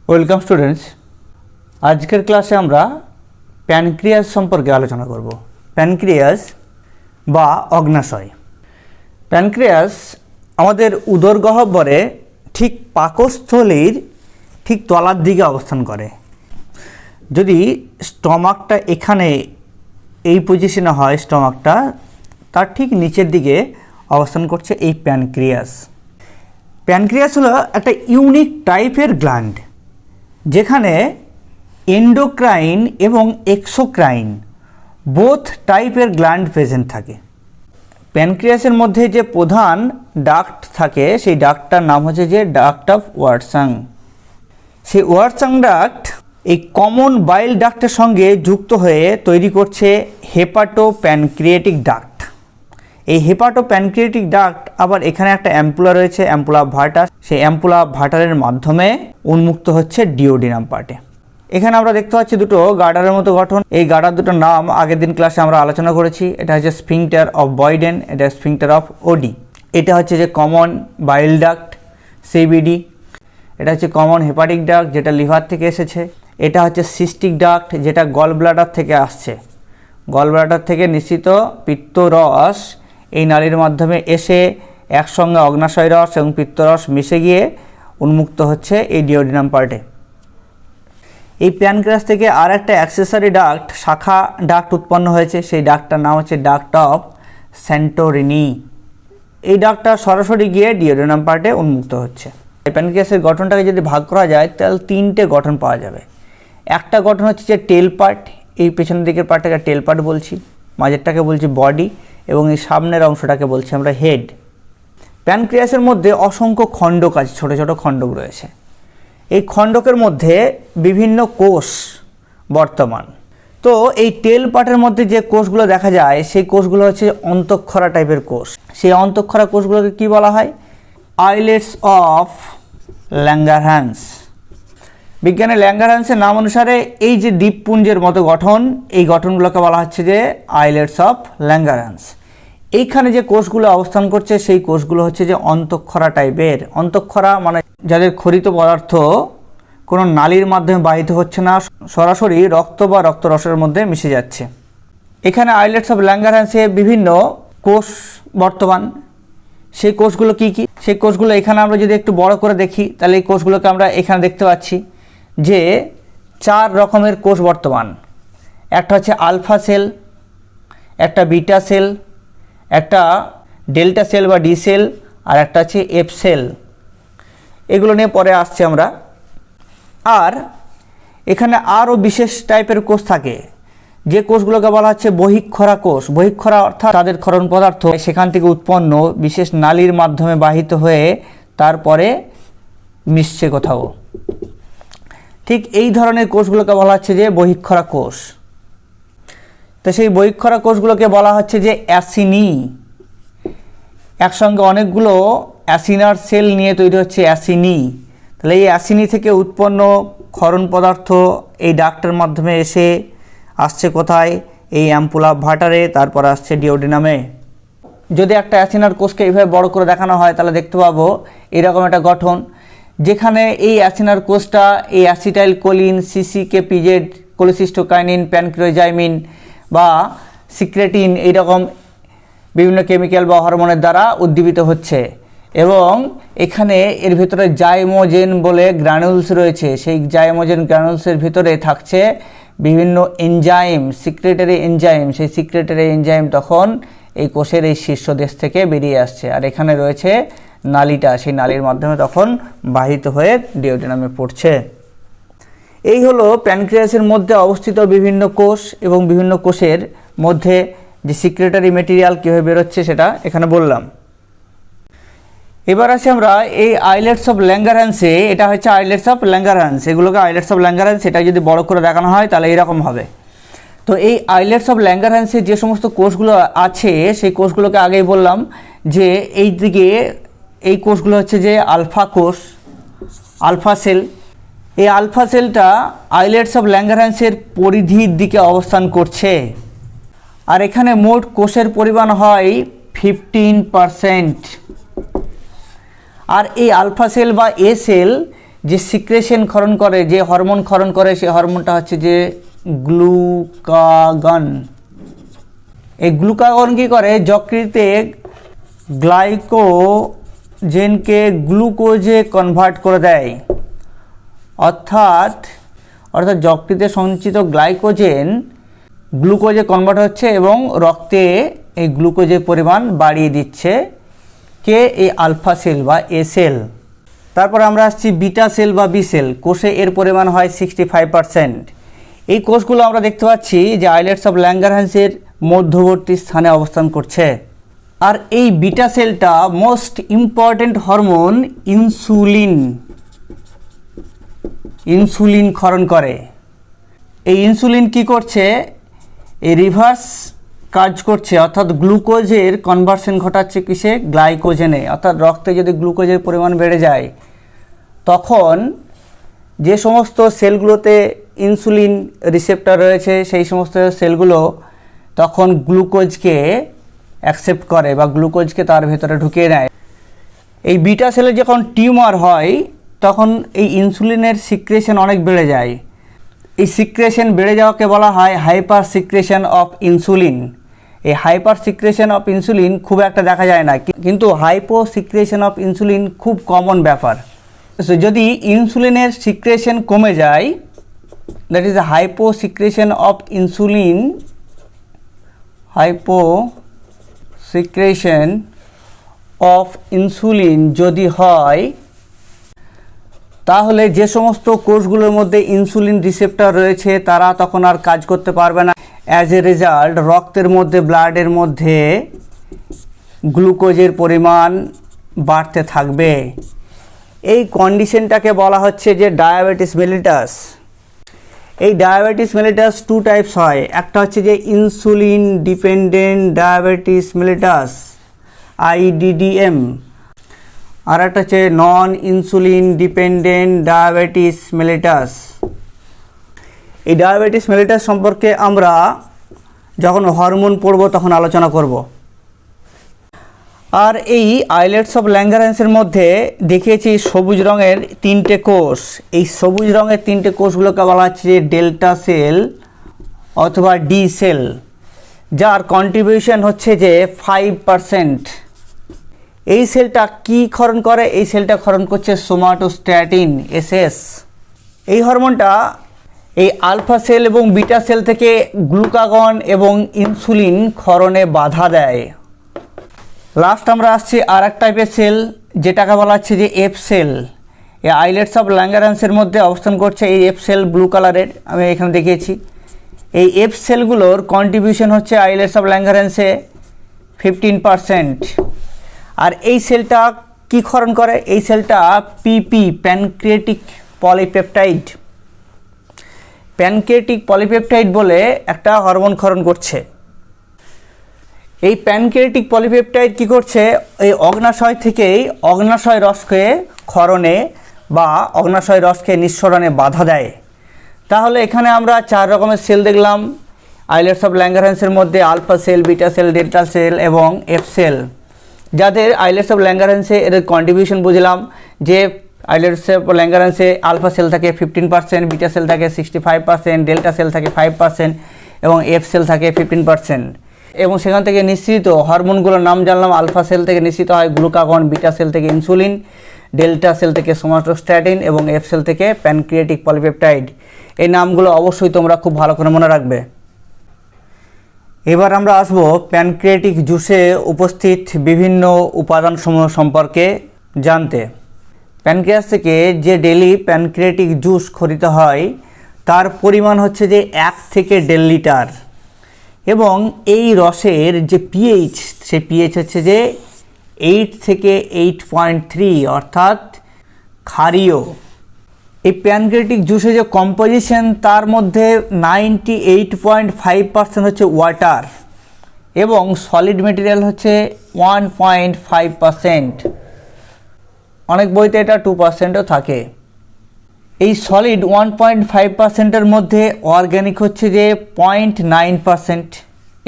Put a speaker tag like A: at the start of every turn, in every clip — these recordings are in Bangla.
A: Welcome students. আজকের ক্লাসে আমরা প্যানক্রিয়াস সম্পর্কে আলোচনা করব। প্যানক্রিয়াস বা অগ্নাশয়। প্যানক্রিয়াস আমাদের উদরগহ্বরে ঠিক পাকস্থলীর ঠিক তলার দিকে অবস্থান করে। যদি স্টমাকটা এখানে এই পজিশনে হয়, স্টমাকটা তার ঠিক নিচের দিকে অবস্থান করছে এই প্যানক্রিয়াস। প্যানক্রিয়াস হলো একটা ইউনিক টাইপের গ্ল্যান্ড, যেখানে এন্ডোক্রাইন এবং এক্সোক্রাইন বোথ টাইপের গ্ল্যান্ড প্রেজেন্ট থাকে। প্যানক্রিয়াসের মধ্যে যে প্রধান ডাক্ট থাকে সেই ডাক্টটার নাম হচ্ছে যে ডাক্ট অফ ওয়াটসন। সেই ওয়াটসন ডাক্ট এই কমন বাইল ডাক্টের সঙ্গে যুক্ত হয়ে তৈরি করছে হেপাটো প্যানক্রিয়েটিক ডাক্ট। এই হেপাটো প্যানক্রিয়েটিক ডাক্ট আবার এখানে একটা অ্যাম্পুলা রয়েছে, অ্যাম্পুলা ভাটার। সেই অ্যাম্পুলা ভাটারের মাধ্যমে উন্মুক্ত হচ্ছে ডিওডিনাম পার্টে। এখানে আমরা দেখতে পাচ্ছি দুটো গার্ডারের মতো গঠন। এই গার্ডার দুটোর নাম আগের দিন ক্লাসে আমরা আলোচনা করেছি। এটা হচ্ছে স্ফিংটার অফ বয়ডেন, এটা স্ফিংটার অফ ওডি। এটা হচ্ছে যে কমন বাইল ডাক্ট সিবিডি। এটা হচ্ছে কমন হেপাটিক ডাক্ট, যেটা লিভার থেকে এসেছে। এটা হচ্ছে সিস্টিক ডাক্ট, যেটা গল ব্লাডার থেকে আসছে। গল ব্লাডার থেকে নিঃসৃত পিত্তরস এই নালীর মাধ্যমে এসে একসঙ্গে অগ্নাশয় রস এবং পিত্তরস মিশে গিয়ে উন্মুক্ত হচ্ছে এই ডিওডিনাম পার্টে। এই প্যানক্রিয়াস থেকে আর একটা অ্যাক্সেসরি ডাক্ট, শাখা ডাক্ট উৎপন্ন হয়েছে। সেই ডাক্টটার নাম হচ্ছে ডাক্ট অফ স্যান্টোরিনি। এই ডাক্টটা সরাসরি গিয়ে ডিওডিনাম পার্টে উন্মুক্ত হচ্ছে। এই প্যানক্রিয়াসের গঠনটাকে যদি ভাগ করা যায় তাহলে তিনটে গঠন পাওয়া যাবে। একটা গঠন হচ্ছে যে টেল পার্ট, এই পেছনের দিকের পার্টটাকে টেল পার্ট বলছি, মাঝেরটাকে বলছি বডি এবং এই সামনের অংশটাকে বলছি আমরা হেড। প্যানক্রিয়াসের মধ্যে অসংখ্য খণ্ডক আছে, ছোট ছোট খণ্ডক রয়েছে। এই খণ্ডকের মধ্যে বিভিন্ন কোষ বর্তমান। তো এই টেল পার্টের মধ্যে যে কোষগুলো দেখা যায় সেই কোষগুলো হচ্ছে অন্তঃক্ষরা টাইপের কোষ। সেই অন্তঃক্ষরা কোষগুলোকে কি বলা হয়? Islets of Langerhans. বিজ্ঞানী ল্যাঙ্গারহ্যান্সের নাম অনুসারে এই যে দ্বীপপুঞ্জের মতো গঠন, এই গঠনগুলোকে বলা হচ্ছে যে আইলেটস অফ ল্যাঙ্গারহ্যান্স। এইখানে যে কোষগুলো অবস্থান করছে সেই কোষগুলো হচ্ছে যে অন্তঃক্ষরা টাইপের। অন্তঃক্ষরা মানে যাদের ক্ষরিত পদার্থ কোনো নালীর মাধ্যমে বাহিত হচ্ছে না, সরাসরি রক্ত বা রক্তরসের মধ্যে মিশে যাচ্ছে। এখানে আইলেটস অফ ল্যাঙ্গারহ্যান্সে বিভিন্ন কোষ বর্তমান। সেই কোষগুলো কি কি? সেই কোষগুলো এখানে আমরা যদি একটু বড় করে দেখি তাহলে এই কোষগুলোকে আমরা এখানে দেখতে পাচ্ছি যে 4 রকমের কোষ বর্তমান। একটা হচ্ছে আলফা সেল, একটা বিটা সেল, একটা ডেল্টা সেল বা ডি সেল, আর একটা হচ্ছে এফ সেল। এগুলো নিয়ে পরে আসছে আমরা। আর এখানে আরও বিশেষ টাইপের কোষ থাকে, যে কোষগুলোকে বলা হচ্ছে বহিঃক্ষরা কোষ। বহিঃক্ষরা অর্থাৎ তাদের ক্ষরণ পদার্থ সেখান থেকে উৎপন্ন বিশেষ নালীর মাধ্যমে বাহিত হয়ে তারপরে মিশছে কোথাও। ঠিক এই ধরনের কোষগুলোকে বলা হচ্ছে যে বহিঃক্ষরা কোষ। তো সেই বহিঃক্ষরা কোষগুলোকে বলা হচ্ছে যে অ্যাসিনি। একসঙ্গে অনেকগুলো অ্যাসিনার সেল নিয়ে তৈরি হচ্ছে অ্যাসিনি। তাহলে এই অ্যাসিনি থেকে উৎপন্ন ক্ষরণ পদার্থ এই ডাক্টের মাধ্যমে এসে আসছে কোথায়? এই অ্যাম্পুলা ভাটারে, তারপর আসছে ডিওডিনামে। যদি একটা অ্যাসিনার কোষকে এইভাবে বড় করে দেখানো হয় তাহলে দেখতে পাবো এরকম একটা গঠন, যেখানে এই অ্যাসিনার কোষটা এই অ্যাসিটাইল কোলিন, সিসিকেপিজেড, কোলিসিস্টোকাইনিন, প্যানক্রিওজাইমিন বা সিক্রেটিন এইরকম বিভিন্ন কেমিক্যাল বা হরমোনের দ্বারা উদ্দীপিত হচ্ছে। এবং এখানে এর ভিতরে জাইমোজেন বলে গ্রানুলস রয়েছে। সেই জাইমোজেন গ্রানুলসের ভিতরে থাকছে বিভিন্ন এনজাইম, সিক্রেটারি এনজাইম। সেই সিক্রেটারি এনজাইম তখন এই কোষের এই শীর্ষদেশ থেকে বেরিয়ে আসছে। আর এখানে রয়েছে নালীটা, সেই নালীর মাধ্যমে তখন বাহিত হয়ে ডিওডিনামে পড়ছে। এই হলো প্যানক্রিয়াসের মধ্যে অবস্থিত বিভিন্ন কোষ এবং বিভিন্ন কোষের মধ্যে যে সিক্রেটারি মেটেরিয়াল কীভাবে বেরোচ্ছে সেটা এখানে বললাম। এবার আসি আমরা এই আইলেটস অফ ল্যাঙ্গারহ্যান্সে। এটা হচ্ছে আইলেটস অফ ল্যাঙ্গারহ্যান্স। এগুলোকে আইলেটস অফ ল্যাঙ্গারহ্যান্স এটা যদি বড় করে দেখানো হয় তাহলে এরকম হবে। তো এই আইলেটস অফ ল্যাঙ্গারহ্যান্সে যে সমস্ত কোষগুলো আছে সেই কোষগুলোকে আগেই বললাম যে এই দিকে এই কোষগুলো হচ্ছে যে আলফা কোষ, আলফা সেল। এই আলফা সেলটা আইলেটস অফ ল্যাঙ্গারহ্যান্সের পরিধির দিকে অবস্থান করছে। আর এখানে মোট কোষের পরিমাণ হয় 15%। আর এই আলফা সেল বা এ সেল যে সিক্রেশন ক্ষরণ করে, যে হরমোন ক্ষরণ করে, সেই হরমোনটা হচ্ছে যে গ্লুকাগন। এই গ্লুকাগন কী করে, যকৃতে গ্লাইকোজেনকে গ্লুকোজে কনভার্ট করে দেয়। অর্থাৎ যকৃতে সঞ্চিত গ্লাইকোজেন গ্লুকোজে কনভার্ট হচ্ছে এবং রক্তে এই গ্লুকোজের পরিমাণ বাড়িয়ে দিচ্ছে কে, এই আলফা সেল বা এ সেল। তারপর আমরা আসছি বিটা সেল বা বি সেল। কোষে এর পরিমাণ হয় 65%। এই কোষগুলো আমরা দেখতে পাচ্ছি যে আইলেটস অফ ল্যাঙ্গারহ্যান্সের মধ্যবর্তী স্থানে অবস্থান করছে। আর এই বিটা সেলটা মোস্ট ইম্পর্ট্যান্ট হরমোন ইনসুলিন ক্ষরণ করে। এই ইনসুলিন কি করছে, এই রিভার্স কাজ করছে, অর্থাৎ গ্লুকোজের কনভার্সন ঘটাচ্ছে কিসে, গ্লাইকোজেনে। অর্থাৎ রক্তে যদি গ্লুকোজের পরিমাণ বেড়ে যায়, তখন যে সমস্ত সেলগুলোতে ইনসুলিন রিসেপ্টর রয়েছে, সেই সমস্ত সেলগুলো তখন গ্লুকোজকে অ্যাকসেপ্ট করে বা গ্লুকোজকে তার ভেতরে ঢুকিয়ে নেয়। এই বিটা সেলে যখন টিউমার হয়, তখন এই ইনসুলিনের সিক্রেশন অনেক বেড়ে যায়। এই সিক্রেশন বেড়ে যাওয়াকে বলা হয় হাইপার সিক্রেশন অফ ইনসুলিন। এই হাইপার সিক্রেশন অফ ইনসুলিন খুব একটা দেখা যায় না, কিন্তু হাইপো সিক্রেশন অফ ইনসুলিন খুব কমন ব্যাপার। যদি ইনসুলিনের সিক্রেশন কমে যায়, that is hypo secretion of insulin, hypo secretion of insulin যদি হয়, তাহলে যে সমস্ত কোষগুলোর মধ্যে ইনসুলিন রিসেপ্টর রয়েছে তারা তখন আর কাজ করতে পারবে না। অ্যাজ এ রেজাল্ট রক্তের মধ্যে, ব্লাডের মধ্যে গ্লুকোজের পরিমাণ বাড়তে থাকবে। এই কন্ডিশনটাকে বলা হচ্ছে যে ডায়াবেটিস মেলিটাস। এই ডায়াবেটিস মেলিটাস টু টাইপস হয়। একটা হচ্ছে যে insulin dependent diabetes mellitus, IDDM, আর একটা হচ্ছে নন ইনসুলিন ডিপেন্ডেন্ট ডায়াবেটিস মেলিটাস। এই ডায়াবেটিস মেলিটাস সম্পর্কে আমরা যখন হরমোন পড়ব তখন আলোচনা করব। আর এই আইলেটস অফ ল্যাঙ্গারহ্যান্সের মধ্যে দেখিয়েছি সবুজ রঙের 3টে কোষ। এই সবুজ রঙের 3টে কোষগুলোকে বলা হচ্ছে যে ডেল্টা সেল অথবা ডি সেল, যার কন্ট্রিবিউশন হচ্ছে যে 5%। এই সেলটা কি ক্ষরণ করে, এই সেলটা ক্ষরণ করছে সোমাটোস্ট্যাটিন, SS। এই হরমোনটা এই আলফা সেল এবং বিটা সেল থেকে গ্লুকাগন এবং ইনসুলিন ক্ষরণে বাধা দেয়। লাস্ট আমরা আসছি আর এক টাইপের সেল, যেটাকে বলা হচ্ছে যে এফ সেল। এই আইলেটস অফ ল্যাঙ্গারহ্যান্সের মধ্যে অবস্থান করছে এই এফ সেল, ব্লু কালারের আমি এখানে দেখিয়েছি। এই এফ সেলগুলোর কন্ট্রিবিউশন হচ্ছে আইলেটস অফ ল্যাঙ্গারহ্যান্সে 15%। আর এই সেলটা কি ক্ষরণ করে, এই সেলটা পিপি, প্যানক্রিয়েটিক পলিপেপটাইড, প্যানক্রিয়েটিক পলিপেপটাইড বলে একটা হরমোন ক্ষরণ করছে। এই প্যানক্রিয়েটিক পলিপেপটাইড কি করছে, এই অগ্নাশয় থেকেই অগ্নাশয় রসকে ক্ষরণে বা অগ্নাশয় রসকে নিঃসরণে বাধা দেয়। তাহলে এখানে আমরা 4 রকমের সেল দেখলাম আইলেটস অফ ল্যাঙ্গারহ্যান্সের মধ্যে, alpha cell, beta cell, delta cell এবং এফ সেল। যাদের আইলেটস অফ ল্যাঙ্গারহ্যান্সে এর কন্ট্রিবিউশন বুঝলাম যে আইলেটস অফ ল্যাঙ্গারহ্যান্সে আলফা সেল থাকে 15%, বিটা সেল থাকে 65%, ডেল্টা সেল থাকে 5% এবং এফ সেল থাকে 15%। এবং সেখান থেকে নিঃসৃত হরমোনগুলোর নাম জানলাম। আলফা সেল থেকে নিঃসৃত হয় গ্লুকাগন, বিটা সেল থেকে ইনসুলিন, ডেল্টা সেল থেকে সোমাটোস্ট্যাটিন এবং এফ সেল থেকে প্যানক্রিয়েটিক পলিপেপটাইড। এই নামগুলো অবশ্যই তোমরা খুব ভালো করে মনে রাখবে। এবার আমরা আসব প্যানক্রিয়েটিক জুসে উপস্থিত বিভিন্ন উপাদানসমূহ সম্পর্কে জানতে। প্যানক্রিয়াস থেকে যে ডেলি প্যানক্রিয়েটিক জুস খরিত হয় তার পরিমাণ হচ্ছে যে 1 থেকে 1.5 লিটার এবং এই রসের যে পিএইচ, সে পিএইচ হচ্ছে যে 8 থেকে 8.3, অর্থাৎ ক্ষারীয়। এই প্যানক্রিয়েটিক জুসে যে কম্পোজিশন তার মধ্যে 98.5% হচ্ছে ওয়াটার এবং সলিড মেটেরিয়াল হচ্ছে 1.5%। অনেক বইতে এটা 2%ও থাকে। এই সলিড 1.5%-এর মধ্যে অর্গ্যানিক হচ্ছে যে 0.9%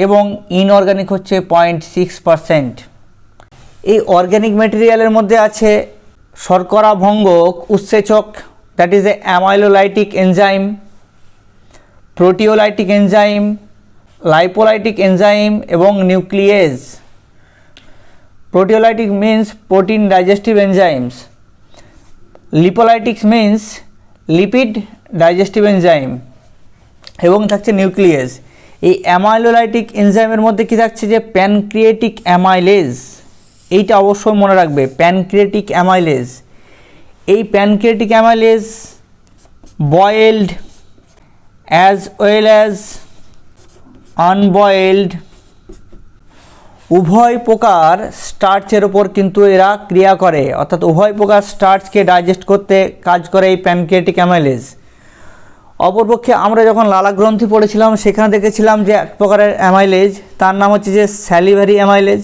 A: এবং ইনঅর্গ্যানিক হচ্ছে 0.6%। এই অর্গ্যানিক ম্যাটেরিয়ালের মধ্যে আছে শর্করা ভঙ্গক উৎসেচক, that is a amylolytic enzyme, proteolytic enzyme, lipolytic enzyme এবং nuclease. Proteolytic means protein digestive enzymes, lipolytics means lipid digestive enzyme এবং থাকছে নিউক্লিয়েজ। এই অ্যামাইলোলাইটিক এনজাইমের মধ্যে কি থাকছে যে প্যানক্রিয়েটিক অ্যামাইলেজ, এইটা অবশ্যই মনে রাখবে, প্যানক্রিয়েটিক অ্যামাইলেজ। এই pancreatic amylase boiled as well as unboiled উভয় প্রকার স্টার্চের ওপর কিন্তু এরা ক্রিয়া করে, অর্থাৎ উভয় প্রকার স্টার্চকে ডাইজেস্ট করতে কাজ করে এই প্যানক্রিয়েটিক অ্যামাইলেজ। অপরপক্ষে আমরা যখন লালাগ্রন্থি পড়েছিলাম সেখানে দেখেছিলাম যে এক প্রকারের অ্যামাইলেজ, তার নাম হচ্ছে যে স্যালিভারি অ্যামাইলেজ।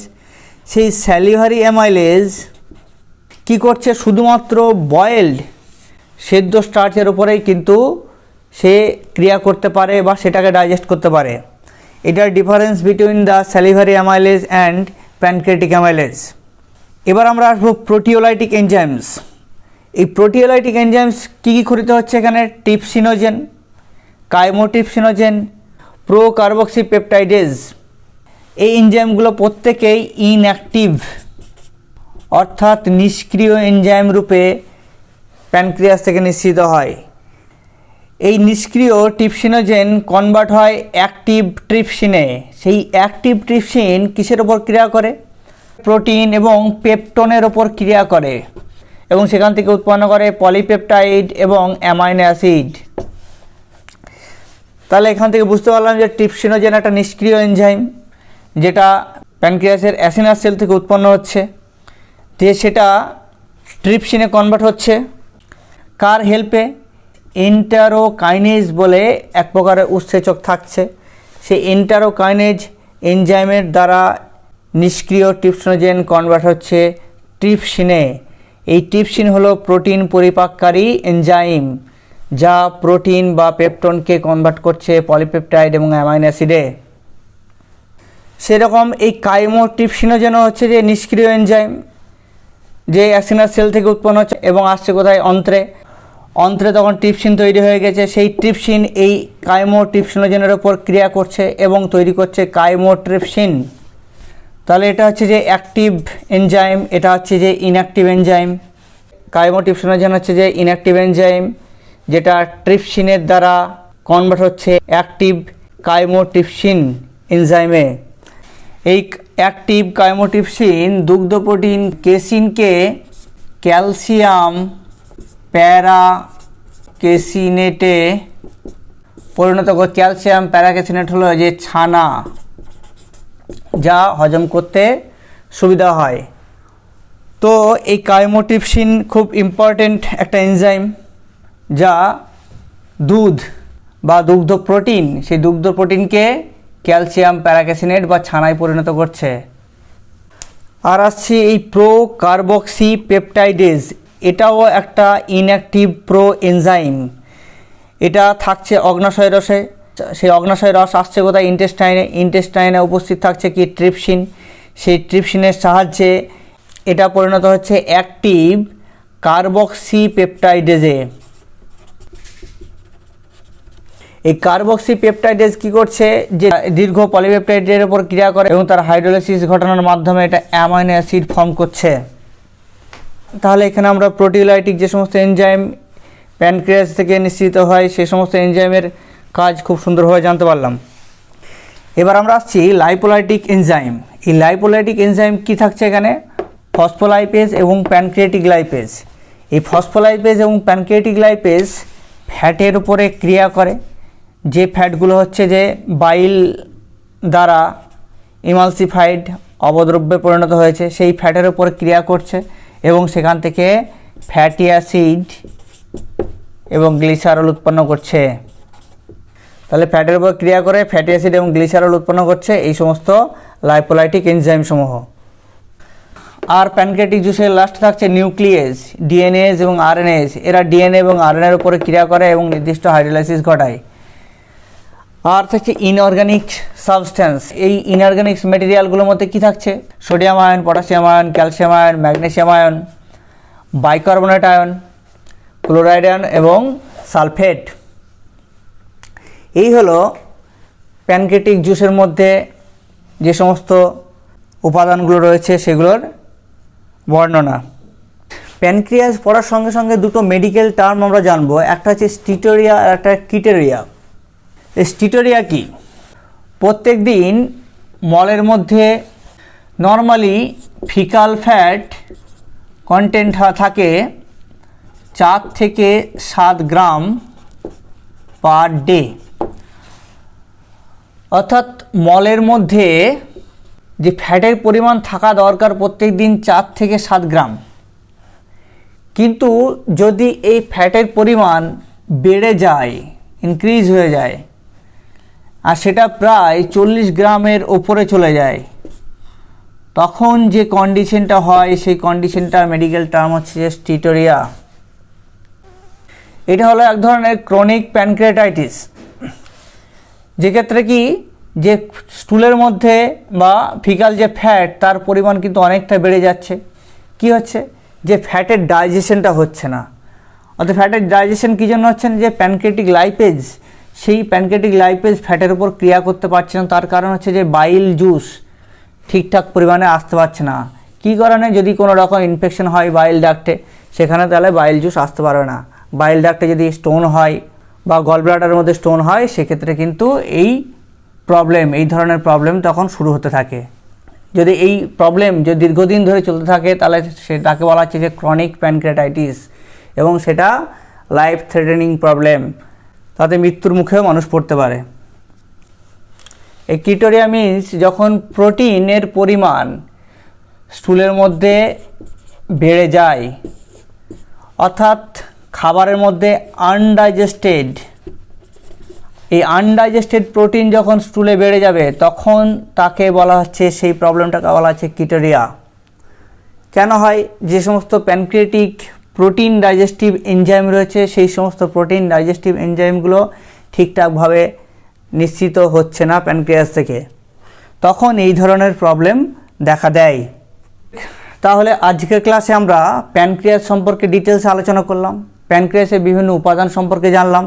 A: সেই স্যালিভারি অ্যামাইলেজ কি করছে, শুধুমাত্র বয়েলড সেদ্ধ স্টার্চের উপরেই কিন্তু সে ক্রিয়া করতে পারে বা সেটাকে ডাইজেস্ট করতে পারে। এটার difference between the salivary amylase and pancreatic amylase. এবার আমরা আসবো প্রোটিওলাইটিক এনজাইমস। এই প্রোটিওলাইটিক এনজাইমস কী কী ক্ষরিত হচ্ছে এখানে, ট্রিপসিনোজেন, কাইমোট্রিপসিনোজেন, প্রোকার্বক্সিপেপটাইডেজ। এই এনজাইমগুলো প্রত্যেকেই ইনঅ্যাক্টিভ অর্থাৎ নিষ্ক্রিয় এনজাইম রূপে প্যানক্রিয়াস থেকে নিঃসৃত হয়। এই নিষ্ক্রিয় ট্রিপসিনোজেন কনভার্ট হয় অ্যাক্টিভ ট্রিপসিনে। সেই অ্যাক্টিভ ট্রিপসিন কিসের ওপর ক্রিয়া করে, প্রোটিন এবং পেপটনের ওপর ক্রিয়া করে এবং সেখান থেকে উৎপন্ন করে পলিপেপটাইড এবং অ্যামাইনো অ্যাসিড। তাহলে এখান থেকে বুঝতে পারলাম যে ট্রিপসিনোজেন একটা নিষ্ক্রিয় এনজাইম যেটা প্যানক্রিয়াসের অ্যাসিনাস সেল থেকে উৎপন্ন হচ্ছে, দিয়ে সেটা ট্রিপসিনে কনভার্ট হচ্ছে। কার হেল্পে, এন্টারোকাইনেজ বলে এক প্রকারের উৎসেচক থাকছে, সেই এন্টারোকাইনেজ এনজাইমের দ্বারা নিষ্ক্রিয় ট্রিপসিনোজেন কনভার্ট হচ্ছে ট্রিপসিনে। এই ট্রিপসিন হলো প্রোটিন পরিপাককারী এনজাইম যা প্রোটিন বা পেপটনকে কনভার্ট করছে পলিপেপটাইড এবং অ্যামাইনো অ্যাসিডে। সেরকম এই কাইমোট্রিপসিনোজেনও হচ্ছে যে নিষ্ক্রিয় এনজাইম যে অ্যাসিনাস সেল থেকে উৎপন্ন হচ্ছে এবং আসছে কোথায়, অন্ত্রে। অন্ত্রে তখন ট্রিপসিন তৈরি হয়ে গেছে, সেই ট্রিপসিন এই কাইমোট্রিপসিনোজেনের ওপর ক্রিয়া করছে এবং তৈরি করছে কাইমোট্রিপসিন। তাহলে এটা হচ্ছে যে অ্যাক্টিভ এনজাইম, এটা হচ্ছে যে ইনঅ্যাক্টিভ এনজাইম। কাইমোট্রিপসিনোজেন হচ্ছে যে ইনঅ্যাক্টিভ এনজাইম যেটা ট্রিপসিনের দ্বারা কনভার্ট হচ্ছে অ্যাক্টিভ কাইমোট্রিপসিন এনজাইমে। এই অ্যাক্টিভ কাইমোট্রিপসিন দুগ্ধ প্রোটিন কেসিনকে ক্যালসিয়াম প্যারাকেসিনেটে পরিণত করে। ক্যালসিয়াম প্যারাকেসিনেট হলো যে ছানা যা হজম করতে সুবিধা হয়। তো এই কাইমোট্রিপসিন খুব ইম্পর্টেন্ট একটা এনজাইম যা দুধ বা দুগ্ধ প্রোটিন, সেই দুগ্ধ প্রোটিনকে ক্যালসিয়াম প্যারাকেসিনেট বা ছানায় পরিণত করছে। আর আসছে এই প্রোকার্বক্সিপেপটাইডেজ, এটাও একটা ইনঅ্যাক্টিভ প্রো এনজাইম। এটা থাকছে অগ্নাশয় রসে, সেই অগ্নাশয় রস আসছে কোথায়, ইন্টেস্টাইনে। ইন্টেস্টাইনে উপস্থিত থাকছে কি, ট্রিপসিন। সেই ট্রিপসিনের সাহায্যে এটা পরিণত হচ্ছে অ্যাক্টিভ কার্বক্সিপেপটাইডেজে। এই কার্বক্সিপেপটাইডেজ কি করছে, যে দীর্ঘ পলিপেপটাইডের উপর ক্রিয়া করে এবং তার হাইড্রোলাইসিস ঘটানোর মাধ্যমে এটা অ্যামাইনো অ্যাসিড ফর্ম করছে। তাহলে এখানে আমরা প্রোটিওলাইটিক যে সমস্ত এনজাইম প্যানক্রিয়াস থেকে নিঃসৃত হয় সেই সমস্ত এনজাইমের কাজ খুব সুন্দরভাবে জানতে পারলাম। এবার আমরা আসছি লাইপোলাইটিক এনজাইম। এই লাইপোলাইটিক এনজাইম কি থাকছে এখানে, ফসফোলাইপেজ এবং প্যানক্রিয়েটিক লাইপেজ। এই ফসফোলাইপেজ এবং প্যানক্রিয়েটিক লাইপেজ ফ্যাটের উপরে ক্রিয়া করে, যে ফ্যাটগুলো হচ্ছে যে বাইল দ্বারা ইমালসিফাইড অবদ্রব্যে পরিণত হয়েছে, সেই ফ্যাটের উপর ক্রিয়া করছে এবং সেখান থেকে ফ্যাটি অ্যাসিড এবং গ্লিসারল উৎপন্ন করছে। তাহলে ফ্যাটের উপর ক্রিয়া করে ফ্যাটি অ্যাসিড এবং গ্লিসারল উৎপন্ন করছে এই সমস্ত লাইপোলাইটিক এনজাইম সমূহ। আর প্যানক্রিয়েটিক জুসের লাস্ট থাকছে নিউক্লিয়েজ, ডিএনএস এবং আরএনএস। এরা ডিএনএ এবং আরএনএর উপরে ক্রিয়া করে এবং নির্দিষ্ট হাইড্রোলাইসিস ঘটায়। আর থাকছে ইনঅর্গানিক সাবস্ট্যান্স। এই ইনঅর্গানিক মেটেরিয়ালগুলোর মধ্যে কি থাকছে, sodium ion, potassium ion, calcium ion, magnesium ion, bicarbonate ion, chloride ion এবং সালফেট। এই হলো প্যানক্রিয়াটিক জুসের মধ্যে যে সমস্ত উপাদানগুলো রয়েছে সেগুলোর বর্ণনা। প্যানক্রিয়াস পড়ার সঙ্গে সঙ্গে দুটো মেডিকেল টার্ম আমরা জানবো, একটা হচ্ছে স্টিটোরিয়া আর একটা কিটোরিয়া। এই স্টিটোরিয়া কি? প্রত্যেক দিন মলের মধ্যে নর্মালি ফিকাল ফ্যাট কন্টেন্ট থাকে 4 থেকে 7 গ্রাম পার ডে, অর্থাৎ মলের মধ্যে যে ফ্যাটের পরিমাণ থাকা দরকার প্রত্যেক দিন 4 থেকে 7 গ্রাম, কিন্তু যদি এই ফ্যাটের পরিমাণ বেড়ে যায়, ইনক্রিজ হয়ে যায়, আর সেটা প্রায় 40 গ্রামের ওপরে চলে যায়, তখন যে কন্ডিশনটা হয় সেই কন্ডিশনটার মেডিকেল টার্ম হচ্ছে যে স্টিটোরিয়া। এটা হলো এক ধরনের ক্রনিক প্যানক্রিয়াটাইটিস, যেক্ষেত্রে কি যে স্টুলের মধ্যে বা ফিকাল যে ফ্যাট তার পরিমাণ কিন্তু অনেকটা বেড়ে যাচ্ছে। কি হচ্ছে? যে ফ্যাটের ডাইজেশনটা হচ্ছে না। অর্থাৎ ফ্যাটের ডাইজেশন কী জন্য হচ্ছে না? যে প্যানক্রিয়াটিক লাইপেজ, সেই প্যানক্রিয়াটিক লাইপেজ ফ্যাটের উপর ক্রিয়া করতে পারছে না। তার কারণ হচ্ছে যে বাইল জুস ঠিকঠাক পরিমাণে আসতে পারছে না। কী কারণে? যদি কোনো রকম ইনফেকশন হয় বাইল ডাক্টে, সেখানে তাহলে বাইল জুস আসতে পারবে না। বাইল ডাক্টে যদি স্টোন হয় বা গল ব্লাডারের মধ্যে স্টোন হয়, সেক্ষেত্রে কিন্তু এই ধরনের প্রবলেম তখন শুরু হতে থাকে। যদি এই প্রবলেম যদি দীর্ঘদিন ধরে চলতে থাকে, তাহলে সেটাকে বলা হচ্ছে যে ক্রনিক প্যানক্রিয়াটাইটিস, এবং সেটা লাইফ থ্রেটেনিং প্রবলেম, তাতে মৃত্যুর মুখেও মানুষ পড়তে পারে। এই কিটোরিয়া মিন্স যখন প্রোটিনের পরিমাণ স্টুলের মধ্যে বেড়ে যায়, অর্থাৎ খাবারের মধ্যে আনডাইজেস্টেড প্রোটিন যখন স্টুলে বেড়ে যাবে, তখন তাকে বলা হচ্ছে, সেই প্রবলেমটাকে বলা হচ্ছে কিটোরিয়া। কেন হয়? যে সমস্ত প্যানক্রিয়াটিক প্রোটিন ডাইজেস্টিভ এনজাইম রয়েছে, সেই সমস্ত প্রোটিন ডাইজেস্টিভ এনজাইমগুলো ঠিকঠাকভাবে নিশ্চিত হচ্ছে না প্যানক্রিয়াস থেকে, তখন এই ধরনের প্রবলেম দেখা দেয়। তাহলে আজকের ক্লাসে আমরা প্যানক্রিয়াস সম্পর্কে ডিটেলসে আলোচনা করলাম, প্যানক্রিয়াসের বিভিন্ন উপাদান সম্পর্কে জানলাম,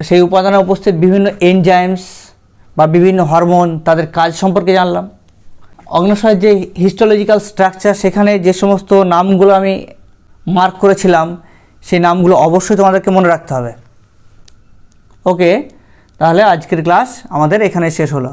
A: সেই উপাদানে উপস্থিত বিভিন্ন এনজাইমস বা বিভিন্ন হরমোন তাদের কাজ সম্পর্কে জানলাম। অগ্ন্যাশয়ের যে হিস্টোলজিক্যাল স্ট্রাকচার, সেখানে যে সমস্ত নামগুলো আমি মার্ক করেছিলাম, সেই নামগুলো অবশ্যই তোমাদেরকে মনে রাখতে হবে। ওকে, তাহলে আজকের ক্লাস আমাদের এখানে শেষ হলো।